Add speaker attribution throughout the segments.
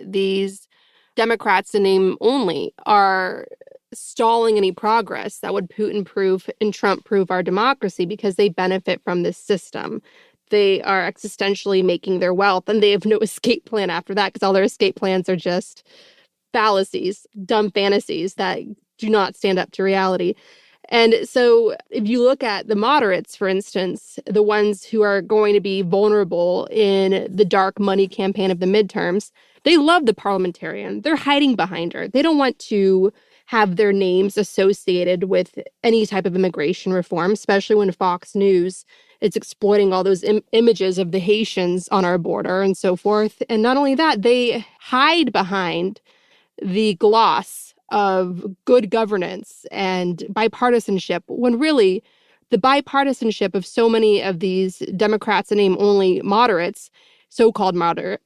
Speaker 1: these Democrats in name only are stalling any progress that would Putin-proof and Trump-proof our democracy because they benefit from this system. They are existentially making their wealth, and they have no escape plan after that because all their escape plans are just fallacies, dumb fantasies that do not stand up to reality. And so if you look at the moderates, for instance, the ones who are going to be vulnerable in the dark money campaign of the midterms, they love the parliamentarian. They're hiding behind her. They don't want to have their names associated with any type of immigration reform, especially when Fox News is exploiting all those images of the Haitians on our border and so forth. And not only that, they hide behind the gloss of good governance and bipartisanship, when really the bipartisanship of so many of these Democrats in name only moderates, so-called moderates,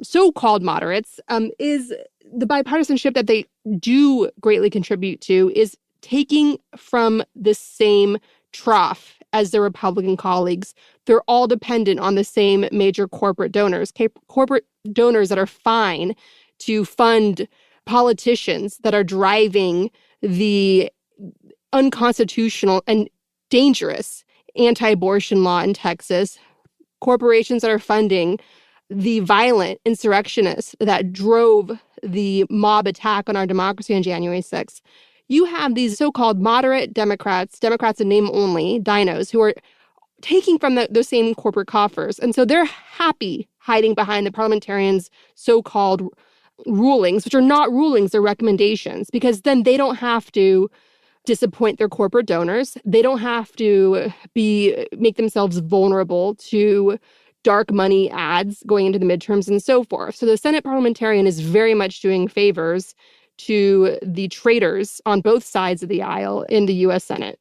Speaker 1: is the bipartisanship that they do greatly contribute to is taking from the same trough as their Republican colleagues. They're all dependent on the same major corporate donors that are fine to fund politicians that are driving the unconstitutional and dangerous anti-abortion law in Texas, corporations that are funding the violent insurrectionists that drove the mob attack on our democracy on January 6th. You have these so-called moderate Democrats in name only, dinos, who are taking from those same corporate coffers. And so they're happy hiding behind the parliamentarians' so-called rulings, which are not rulings, they're recommendations, because then they don't have to disappoint their corporate donors. They don't have to make themselves vulnerable to dark money ads going into the midterms and so forth. So the Senate parliamentarian is very much doing favors to the traitors on both sides of the aisle in the U.S. Senate.